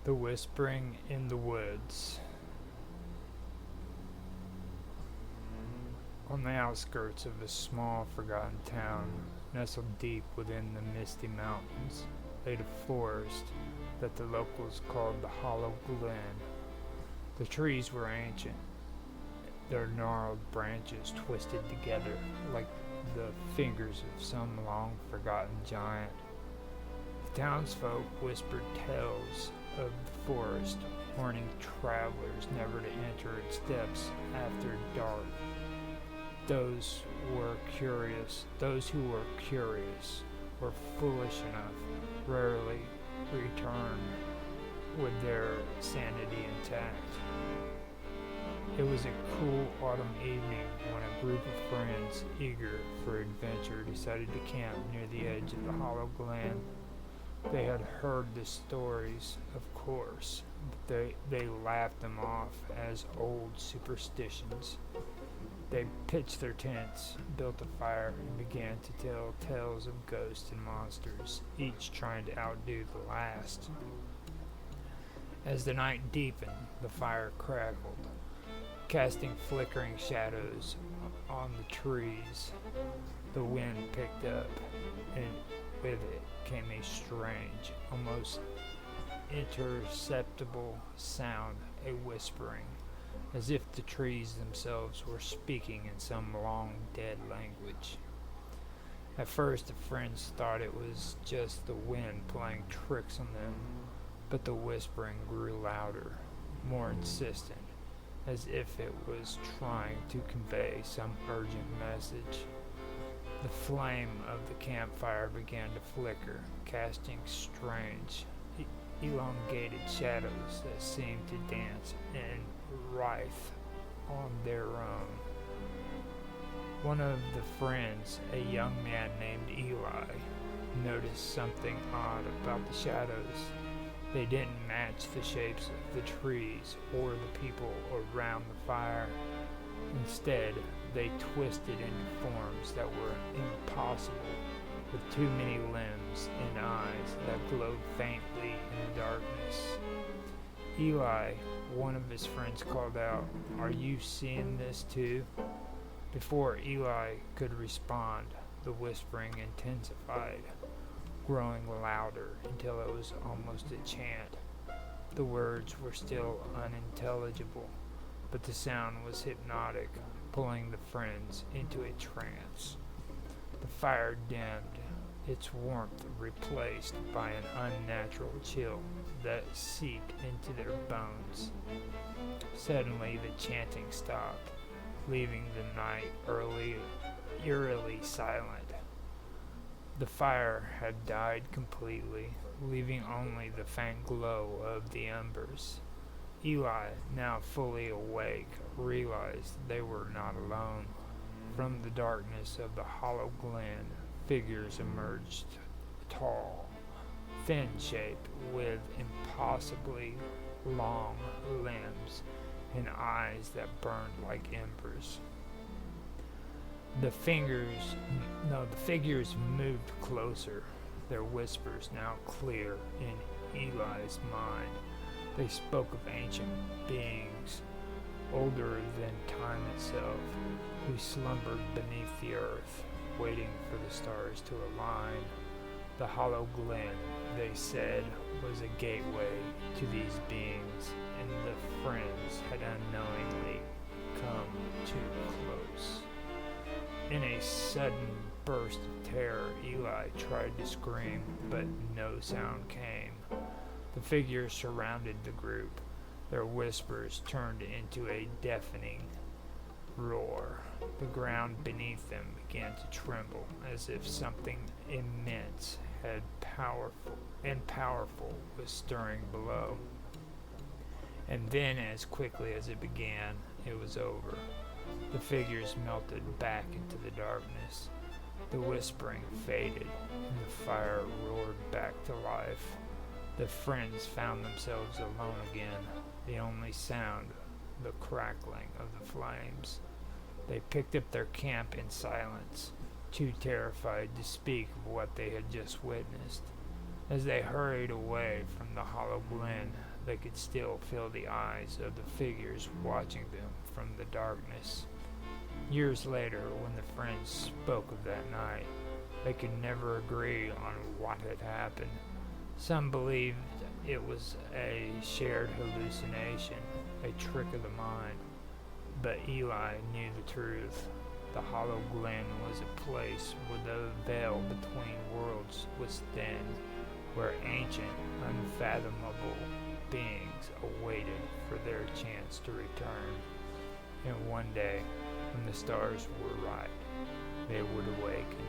The Whispering in the Woods. On the outskirts of a small, forgotten town, nestled deep within the misty mountains, lay a forest that the locals called the Hollow Glen. The trees were ancient, their gnarled branches twisted together like the fingers of some long-forgotten giant. The townsfolk whispered tales of the forest, warning travelers never to enter its depths after dark. Those who were curious, or foolish enough, rarely returned with their sanity intact. It was a cool autumn evening when a group of friends, eager for adventure, decided to camp near the edge of the Hollow Glen. They had heard the stories, of course, but they laughed them off as old superstitions. They pitched their tents, built a fire, and began to tell tales of ghosts and monsters, each trying to outdo the last. As the night deepened, the fire crackled, casting flickering shadows on the trees. The wind picked up, and with it came a strange, almost imperceptible sound, a whispering, as if the trees themselves were speaking in some long-dead language. At first the friends thought it was just the wind playing tricks on them, but the whispering grew louder, more insistent, as if it was trying to convey some urgent message. The flame of the campfire began to flicker, casting strange, elongated shadows that seemed to dance and writhe on their own. One of the friends, a young man named Eli, noticed something odd about the shadows. They didn't match the shapes of the trees or the people around the fire. Instead, they twisted into forms that were impossible, with too many limbs and eyes that glowed faintly in the darkness. Eli, one of his friends, called out, "Are you seeing this too?" Before Eli could respond, the whispering intensified, growing louder until it was almost a chant. The words were still unintelligible, but the sound was hypnotic, pulling the friends into a trance. The fire dimmed, its warmth replaced by an unnatural chill that seeped into their bones. Suddenly the chanting stopped, leaving the night eerily silent. The fire had died completely, leaving only the faint glow of the embers. Eli, now fully awake, realized they were not alone. From the darkness of the Hollow Glen, figures emerged, tall, fin-shaped, with impossibly long limbs and eyes that burned like embers. The figures moved closer, their whispers now clear in Eli's mind. They spoke of ancient beings, older than time itself, who slumbered beneath the earth, waiting for the stars to align. The Hollow Glen, they said, was a gateway to these beings, and the friends had unknowingly come too close. In a sudden burst of terror, Eli tried to scream, but no sound came. The figures surrounded the group. Their whispers turned into a deafening roar. The ground beneath them began to tremble, as if something immense and powerful was stirring below. And then, as quickly as it began, it was over. The figures melted back into the darkness. The whispering faded, and the fire roared back to life. The friends found themselves alone again, the only sound, the crackling of the flames. They picked up their camp in silence, too terrified to speak of what they had just witnessed. As they hurried away from the Hollow Glen, they could still feel the eyes of the figures watching them from the darkness. Years later, when the friends spoke of that night, they could never agree on what had happened. Some believed it was a shared hallucination, a trick of the mind, but Eli knew the truth. The hollow glen was a place where the veil between worlds was thin, where ancient, unfathomable beings awaited for their chance to return. And one day, when the stars were right, they would awaken.